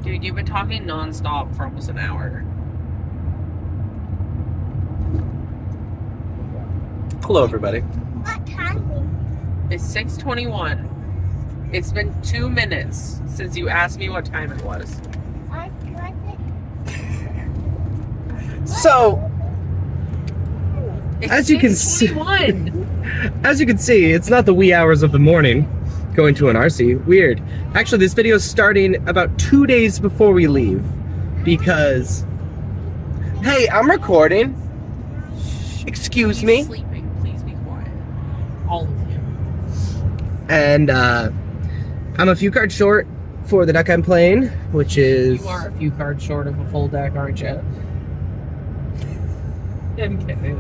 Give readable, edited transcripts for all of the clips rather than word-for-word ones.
Dude, you've been talking nonstop for almost an hour. Hello, everybody. What time It's 6:21. It's been 2 minutes since you asked me what time it was. is it? So, It's As you can see- 6:21. as you can see, it's not the wee hours of the morning going to an RC. Weird. Actually, this video is starting about 2 days before we leave because, hey, I'm recording. Excuse He's me. sleeping. Please be quiet. All of you. And I'm a few cards short for the deck I'm playing, which is... You are a few cards short of a full deck, aren't you? I'm kidding.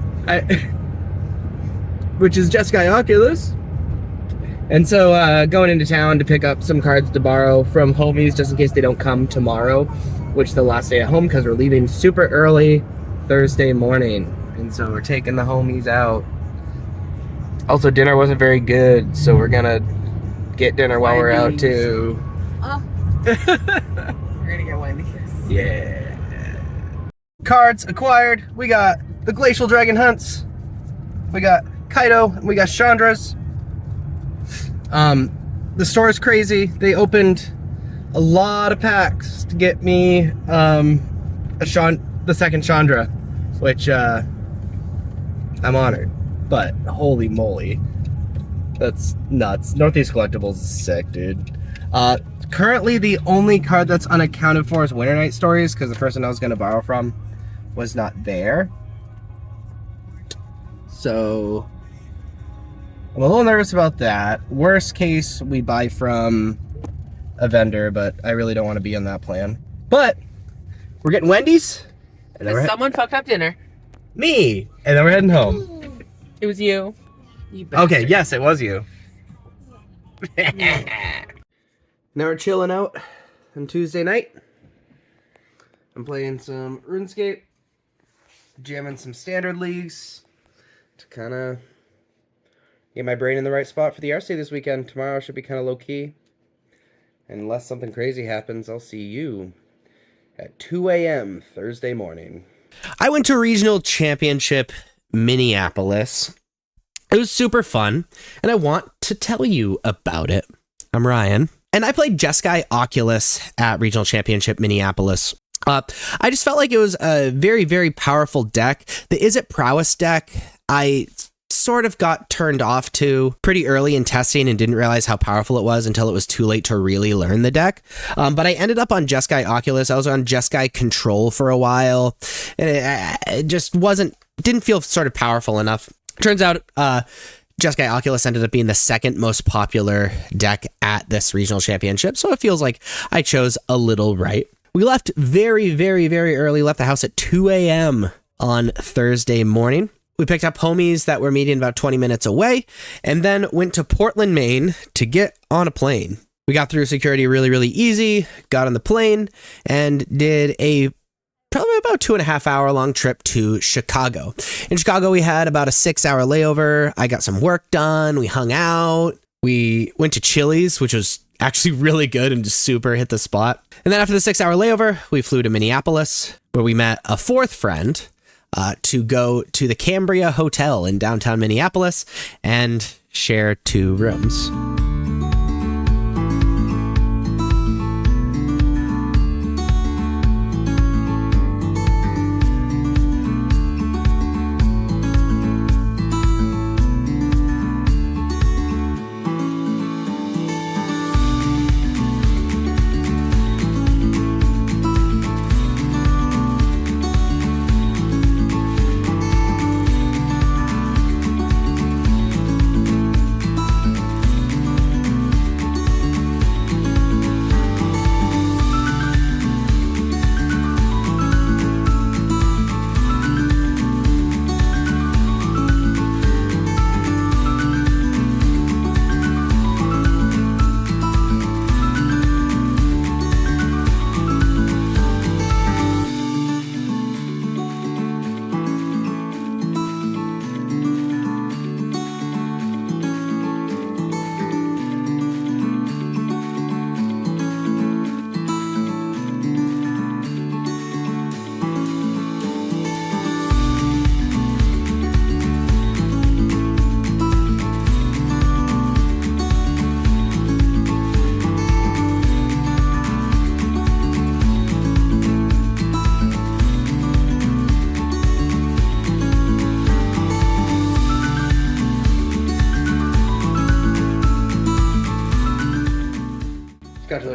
which is Jeskai Oculus. And so going into town to pick up some cards to borrow from homies just in case they don't come tomorrow, which is the last day at home because we're leaving super early Thursday morning. And so we're taking the homies out. Also, dinner wasn't very good, so we're gonna get dinner while we're out Wendy's. too. Oh. We're gonna get Wendy's. Yeah. Cards acquired. We got the Glacial Dragon Hunts. We got Kaido. And we got Chandra's. The store is crazy. They opened a lot of packs to get me the second Chandra, which I'm honored. But holy moly, that's nuts. Northeast Collectibles is sick, dude. Currently, the only card that's unaccounted for is Winter Night Stories because the person I was going to borrow from was not there. So I'm a little nervous about that. Worst case, we buy from a vendor, but I really don't want to be on that plan. But we're getting Wendy's. And then Because someone fucked up dinner. me! And then we're heading home. It was you. You Okay, bastard. yes, it was you. Now we're chilling out on Tuesday night. I'm playing some RuneScape, jamming some standard leagues to kind of get my brain in the right spot for the RC this weekend. Tomorrow should be kind of low key. And unless something crazy happens, I'll see you at 2 a.m. Thursday morning. I went to Regional Championship Minneapolis. It was super fun, and I want to tell you about it. I'm Ryan, and I played Jeskai Oculus at Regional Championship Minneapolis. I just felt like it was a very, very powerful deck. The Is It Prowess deck, I sort of got turned off to pretty early in testing and didn't realize how powerful it was until it was too late to really learn the deck. But I ended up on Jeskai Oculus. I was on Jeskai Control for a while, and it just didn't feel sort of powerful enough. Turns out, Jeskai Oculus ended up being the second most popular deck at this regional championship, so it feels like I chose a little right. We left very, very, very early, left the house at 2 a.m. on Thursday morning. We picked up homies that were meeting about 20 minutes away, and then went to Portland, Maine to get on a plane. We got through security really, really easy, got on the plane, and did a probably about 2.5 hour long trip to Chicago. In Chicago, we had about a 6-hour layover. I got some work done. We hung out. We went to Chili's, which was actually really good and just super hit the spot. And then after the 6-hour layover, we flew to Minneapolis, where we met a fourth friend to go to the Cambria Hotel in downtown Minneapolis and share 2 rooms.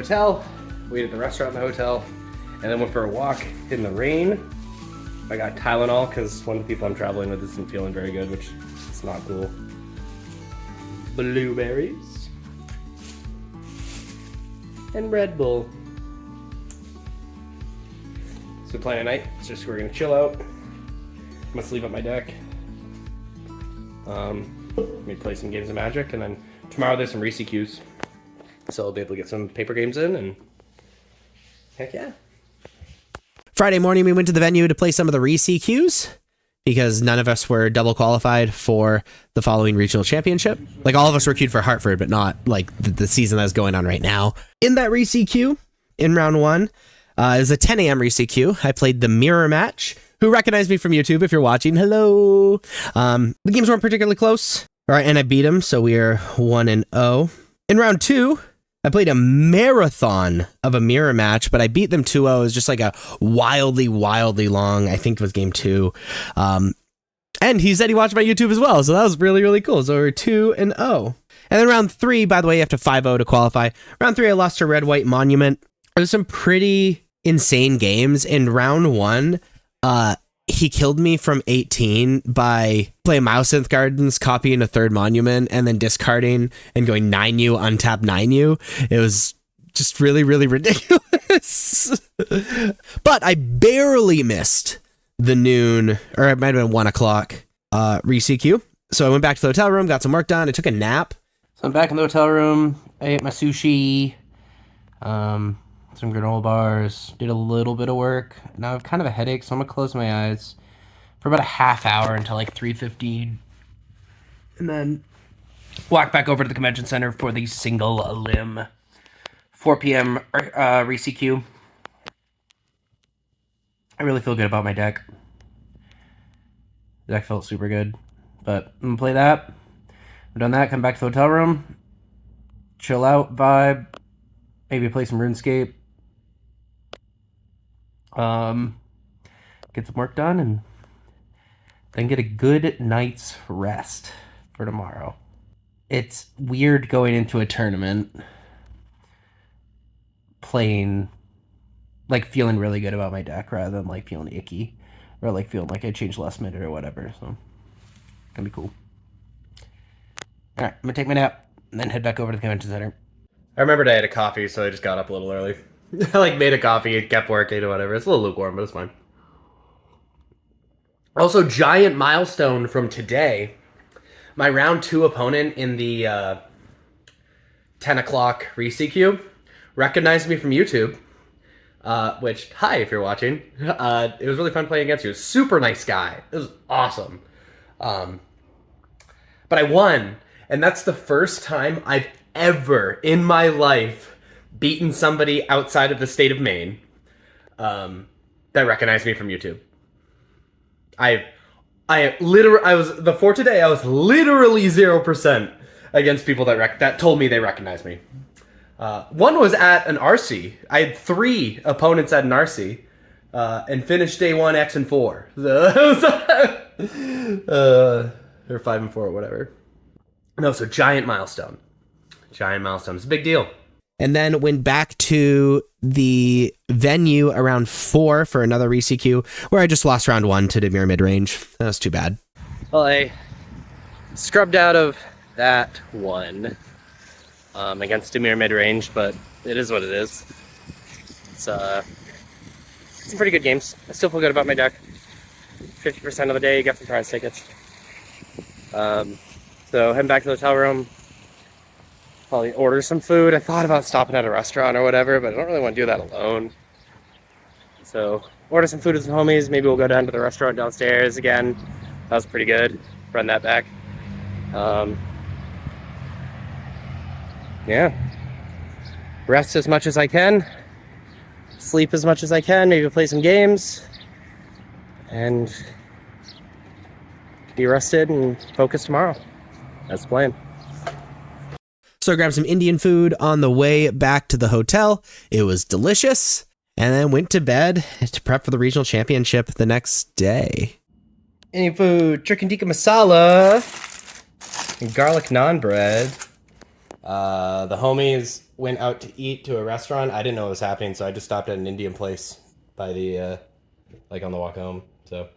hotel, we ate at the restaurant in the hotel, and then went for a walk in the rain. I got Tylenol because one of the people I'm traveling with isn't feeling very good, which is not cool. Blueberries. And Red Bull. So plan a night, it's just we're gonna chill out. I'm gonna sleep at my deck. Maybe play some games of Magic, and then tomorrow there's some Reese Qs. So I'll be able to get some paper games in, and heck yeah. Friday morning, we went to the venue to play some of the Reese Qs because none of us were double qualified for the following regional championship. Like, all of us were queued for Hartford, but not like the season that's going on right now. In that Reese Q, in round one, it was a 10 a.m. Reese Q. I played the mirror match. Who recognized me from YouTube if you're watching? Hello. The games weren't particularly close. All right, and I beat him, so we are 1-0. In round two, I played a marathon of a mirror match, but I beat them 2-0. It was just like a wildly long, I think it was game 2. And he said he watched my YouTube as well, so that was really, really cool. So we're 2-0. And then round 3, by the way, you have to 5-0 to qualify. Round 3, I lost to Red White Monument. There's some pretty insane games. In round 1, he killed me from 18 by playing Milestone Gardens, copying a third monument, and then discarding and going 9U, untap 9U. It was just really, really ridiculous. But I barely missed the noon, or it might have been 1 o'clock, re-CQ. So I went back to the hotel room, got some work done. I took a nap. So I'm back in the hotel room. I ate my sushi, some granola bars, did a little bit of work. Now I have kind of a headache, so I'm gonna close my eyes for about a half hour until like 3:15, and then walk back over to the convention center for the single limb 4 p.m. re-CQ. I really feel good about my deck. The deck felt super good, but I'm gonna play that. I've done that, come back to the hotel room, chill out, vibe, maybe play some RuneScape. Get some work done, and then get a good night's rest for tomorrow. It's weird going into a tournament playing, like, feeling really good about my deck rather than like feeling icky or like feeling like I changed last minute or whatever. So it's gonna be cool. All right, I'm gonna take my nap and then head back over to the convention center. I remembered I had a coffee, so I just got up a little early. I like made a coffee, it kept working or whatever. It's a little lukewarm, but it's fine. Also, giant milestone from today. My round 2 opponent in the 10 o'clock re-CQ recognized me from YouTube. Which, hi if you're watching. It was really fun playing against you. Super nice guy. It was awesome. But I won. And that's the first time I've ever in my life beaten somebody outside of the state of Maine that recognized me from YouTube. I was before today. I was literally 0% against people that told me they recognized me. One was at an RC. I had 3 opponents at an RC, and finished day 1 X and 4. Or 5 and 4 or whatever. No, so giant milestone. Giant milestone. It's a big deal. And then went back to the venue around 4 for another re-CQ, where I just lost round 1 to Demir mid-range. That was too bad. Well, I scrubbed out of that one against Demir mid-range, but it is what it is. It's some pretty good games. I still feel good about my deck. 50% of the day, you get some prize tickets. So heading back to the hotel room. Probably order some food. I thought about stopping at a restaurant or whatever, but I don't really want to do that alone. So order some food with some homies. Maybe we'll go down to the restaurant downstairs again. That was pretty good. Run that back. Yeah. Rest as much as I can. Sleep as much as I can. Maybe play some games. And be rested and focus tomorrow. That's the plan. So I grabbed some Indian food on the way back to the hotel. It was delicious. And then went to bed to prep for the regional championship the next day. Indian food, chicken tikka masala, and garlic naan bread. The homies went out to eat to a restaurant. I didn't know what was happening, so I just stopped at an Indian place by the, like on the walk home. So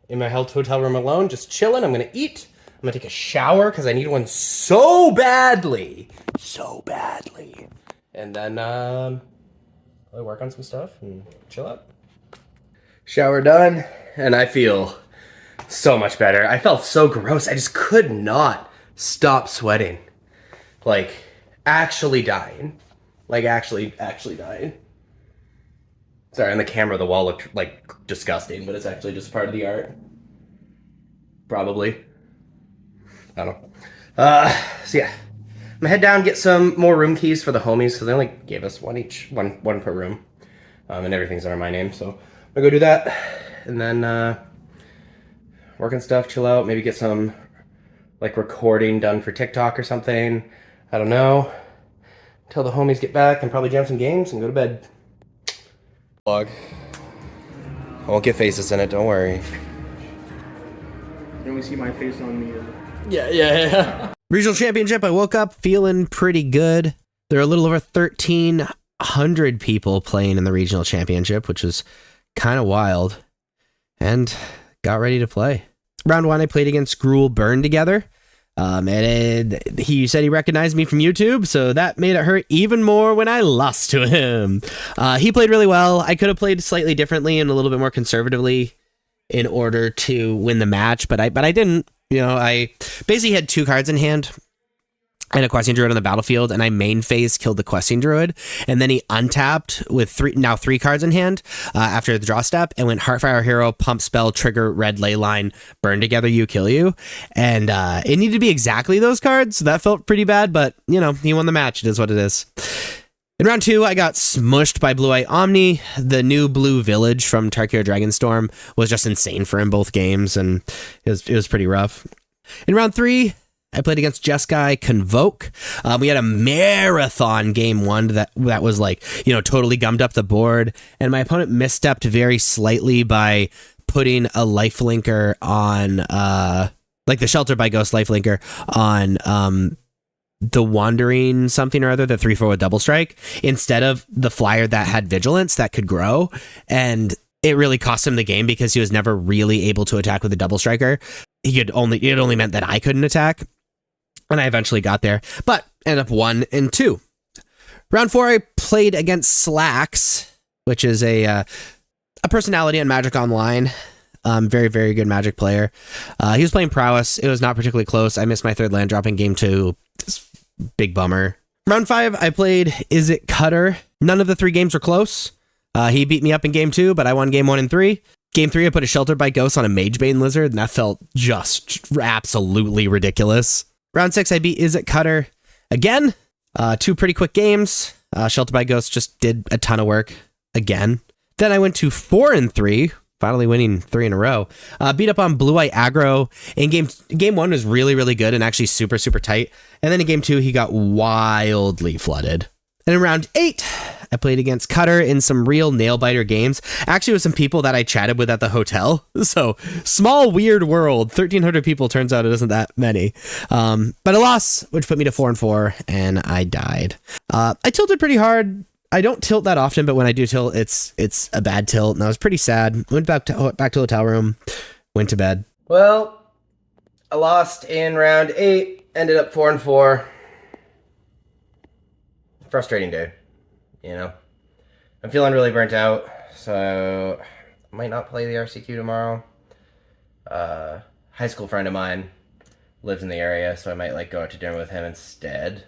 in my hotel room alone, just chilling. I'm going to eat. I'm going to take a shower because I need one so badly. So badly. And then I'll work on some stuff and chill out. Shower done, and I feel so much better. I felt so gross. I just could not stop sweating. Like, actually dying. Like, actually dying. Sorry, on the camera, the wall looked, like, disgusting, but it's actually just part of the art. Probably. I don't know. So yeah. I'm gonna head down, get some more room keys for the homies, because they only gave us one each. One per room. And everything's under my name, so I'm gonna go do that. And then, work on stuff, chill out, maybe get some, like, recording done for TikTok or something. I don't know. Until the homies get back and probably jam some games and go to bed. Vlog. I won't get faces in it, don't worry. You only see my face on the... Yeah. Regional championship, I woke up feeling pretty good. There are a little over 1,300 people playing in the regional championship, which was kind of wild. And got ready to play. Round 1, I played against Gruel Burn together. He said he recognized me from YouTube, so that made it hurt even more when I lost to him. He played really well. I could have played slightly differently and a little bit more conservatively in order to win the match, but I didn't. You know, I basically had 2 cards in hand and a questing druid on the battlefield, and I main phase killed the questing druid, and then he untapped with 3 cards in hand after the draw step, and went Heartfire Hero, pump spell, trigger, red ley line, burn together, you kill you, and it needed to be exactly those cards, so that felt pretty bad, but you know, he won the match. It is what it is. In round 2, I got smushed by Blue Eye Omni. The new blue village from Tarkir Dragonstorm was just insane for him both games, and it was pretty rough. In round 3, I played against Jeskai Convoke. We had a marathon game 1 that was like, you know, totally gummed up the board, and my opponent misstepped very slightly by putting a lifelinker on, like the Shelter by Ghost lifelinker on, the Wandering something or other, the 3/4 with double strike, instead of the flyer that had vigilance that could grow, and it really cost him the game because he was never really able to attack with a double striker. It only meant that I couldn't attack, and I eventually got there, but ended up 1 and 2. Round 4, I played against Slacks, which is a personality on Magic Online. Very, very good Magic player. He was playing Prowess. It was not particularly close. I missed my 3rd land drop in game 2. Big bummer. Round 5, I played Is It Cutter. None of the 3 games were close. He beat me up in game 2, but I won game 1 and 3. Game 3, I put a Shelter by Ghost on a Magebane Lizard, and that felt just absolutely ridiculous. Round 6, I beat Is It Cutter again. 2 pretty quick games. Shelter by Ghost just did a ton of work again. Then I went to 4 and 3. Finally winning 3 in a row. Beat up on Blue Eye Aggro. In game 1 was really, really good and actually super, super tight. And then in game 2, he got wildly flooded. And in round 8, I played against Cutter in some real nail-biter games. Actually, with some people that I chatted with at the hotel. So, small, weird world. 1,300 people, turns out it isn't that many. But a loss, which put me to 4 and 4, and I died. I tilted pretty hard. I don't tilt that often, but when I do tilt, it's a bad tilt, and I was pretty sad. Went back to hotel room, went to bed. Well, I lost in round 8, ended up 4 and 4. Frustrating day, you know. I'm feeling really burnt out, so I might not play the RCQ tomorrow. High school friend of mine lives in the area, so I might like go out to dinner with him instead.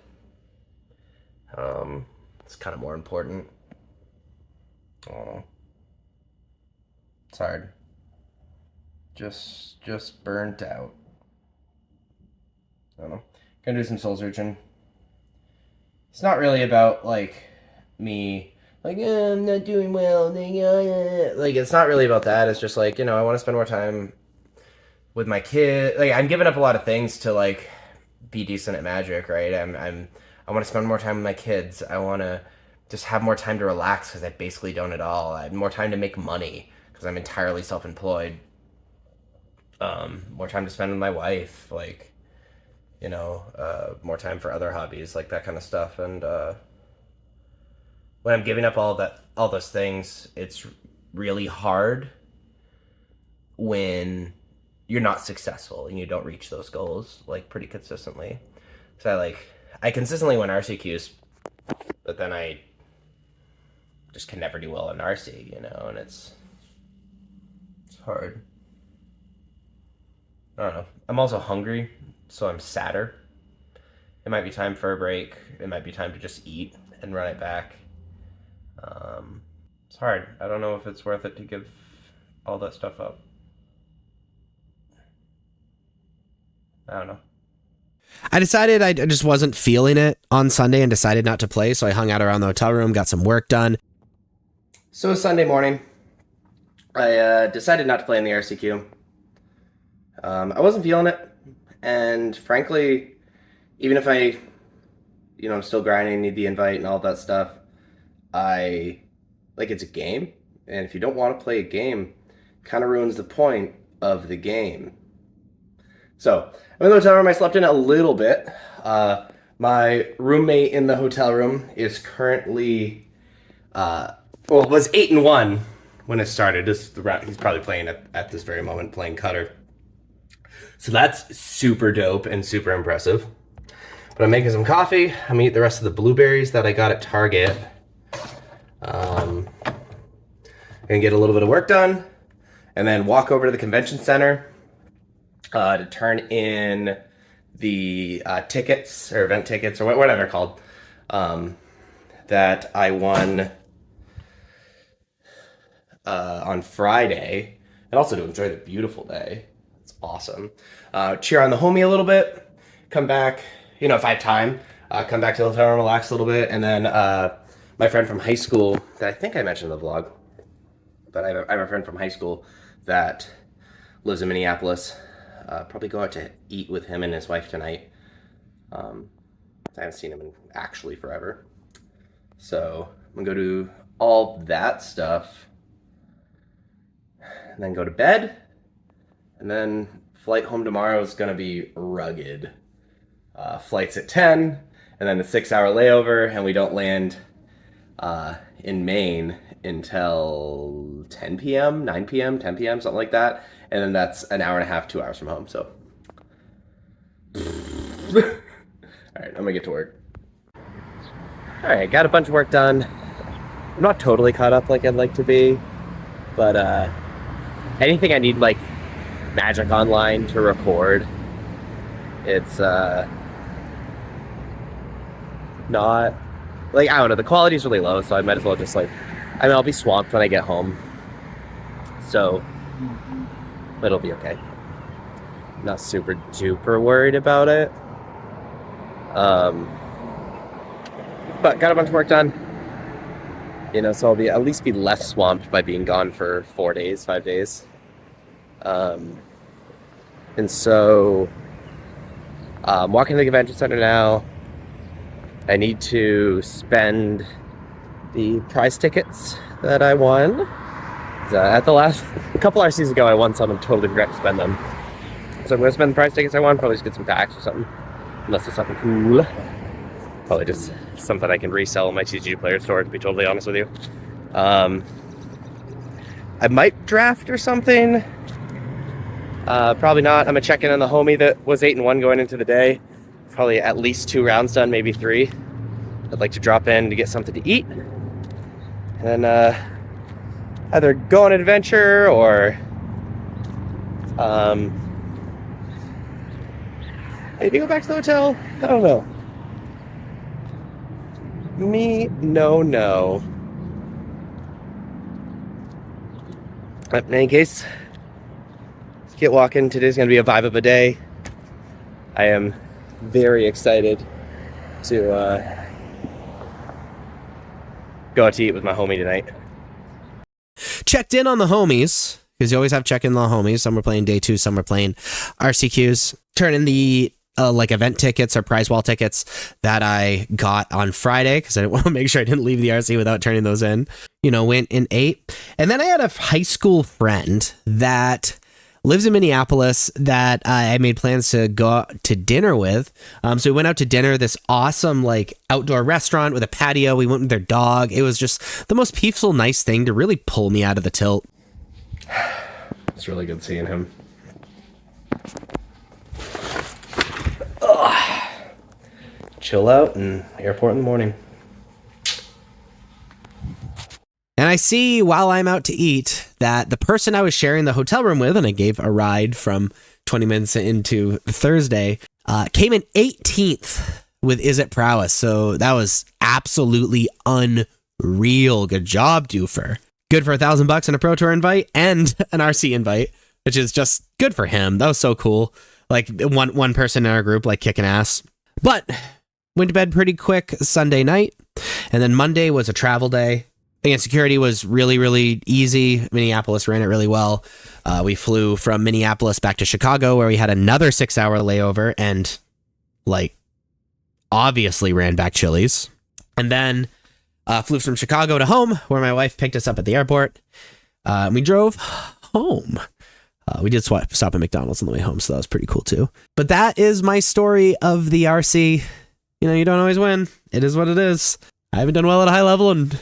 It's kind of more important. Oh, it's hard. Just burnt out. I don't know. Gonna do some soul searching. It's not really about like me, like I'm not doing well. Like it's not really about that. It's just like, you know, I want to spend more time with my kid. Like I'm giving up a lot of things to like be decent at Magic, right? I want to spend more time with my kids. I want to just have more time to relax because I basically don't at all. I have more time to make money because I'm entirely self-employed. More time to spend with my wife, like, you know, more time for other hobbies, like that kind of stuff. And when I'm giving up all those things, it's really hard when you're not successful and you don't reach those goals like pretty consistently. So I consistently win RCQs, but then I just can never do well in RC, and it's hard. I don't know. I'm also hungry, so I'm sadder. It might be time for a break. It might be time to just eat and run it back. It's hard. I don't know if it's worth it to give all that stuff up. I don't know. I decided I just wasn't feeling it on Sunday and decided not to play, so I hung out around the hotel room, got some work done. So it was Sunday morning. I decided not to play in the RCQ. I wasn't feeling it, and frankly, even if I'm still grinding, need the invite and all that stuff, it's a game, and if you don't want to play a game, it kind of ruins the point of the game. So, I'm in the hotel room. I slept in a little bit. My roommate in the hotel room is currently, was 8-1 when it started. He's probably playing at this very moment, playing Cutter. So that's super dope and super impressive. But I'm making some coffee. I'm gonna eat the rest of the blueberries that I got at Target. Gonna get a little bit of work done, and then walk over to the convention center to turn in the tickets or event tickets or whatever they're called that I won on Friday, and also to enjoy the beautiful day. It's awesome. Cheer on the homie a little bit. Come back, if I have time. Come back to the hotel room, relax a little bit, and then my friend from high school that I think I mentioned in the vlog, but I have a friend from high school that lives in Minneapolis. Probably go out to eat with him and his wife tonight. I haven't seen him in actually forever. So I'm gonna go do all that stuff and then go to bed. And then flight home tomorrow is gonna be rugged. Flight's at 10, and then a 6-hour layover, and we don't land in Maine until 10 p.m., 9 p.m., 10 p.m., something like that. And then that's an hour and a half, 2 hours from home, so. All right, I'm gonna get to work. All right, got a bunch of work done. I'm not totally caught up like I'd like to be, but anything I need, like Magic Online to record, it's not, I don't know, the quality's really low, so I might as well just I'll be swamped when I get home, so it'll be okay. Not super duper worried about it. But got a bunch of work done, so I'll at least be less swamped by being gone for 5 days. And so I'm walking to the convention center now. I need to spend the prize tickets that I won. At the last couple RCs ago, I won some and totally forgot to spend them. So I'm going to spend the prize tickets I won, probably just get some packs or something. Unless it's something cool. Probably just something I can resell in my TCG player store, to be totally honest with you. I might draft or something. Probably not. I'm going to check in on the homie that was 8-1 going into the day. Probably at least 2 rounds done, maybe 3. I'd like to drop in to get something to eat. And either go on an adventure or maybe go back to the hotel. I don't know. No. But in any case, let's get walking. Today's going to be a vibe of a day. I am very excited to go out to eat with my homie tonight. Checked in on the homies, because you always have check in on the homies. Some were playing day 2, some were playing RCQs. Turn in the event tickets or prize wall tickets that I got on Friday, because I didn't want to make sure I didn't leave the RC without turning those in. Went in 8. And then I had a high school friend that lives in Minneapolis that I made plans to go out to dinner with. So we went out to dinner, this awesome like outdoor restaurant with a patio. We went with their dog. It was just the most peaceful, nice thing to really pull me out of the tilt. It's really good seeing him. Chill out and airport in the morning. And I see while I'm out to eat that the person I was sharing the hotel room with, and I gave a ride from 20 minutes into Thursday, came in 18th with Is It Prowess. So that was absolutely unreal. Good job, Doofer. Good for $1,000 and a Pro Tour invite and an RC invite, which is just good for him. That was so cool. Like one person in our group, like kicking ass. But went to bed pretty quick Sunday night. And then Monday was a travel day. Again, security was really, really easy. Minneapolis ran it really well. We flew from Minneapolis back to Chicago, where we had another 6-hour layover and, like, obviously ran back Chili's. And then flew from Chicago to home, where my wife picked us up at the airport. And we drove home. We did stop at McDonald's on the way home, so that was pretty cool, too. But that is my story of the RC. You know, you don't always win. It is what it is. I haven't done well at a high level, and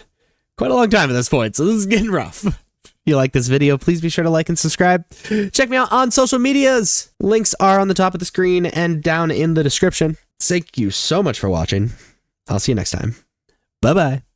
quite a long time at this point, so this is getting rough. If you like this video, please be sure to like and subscribe. Check me out on social medias. Links are on the top of the screen and down in the description. Thank you so much for watching. I'll see you next time. Bye-bye.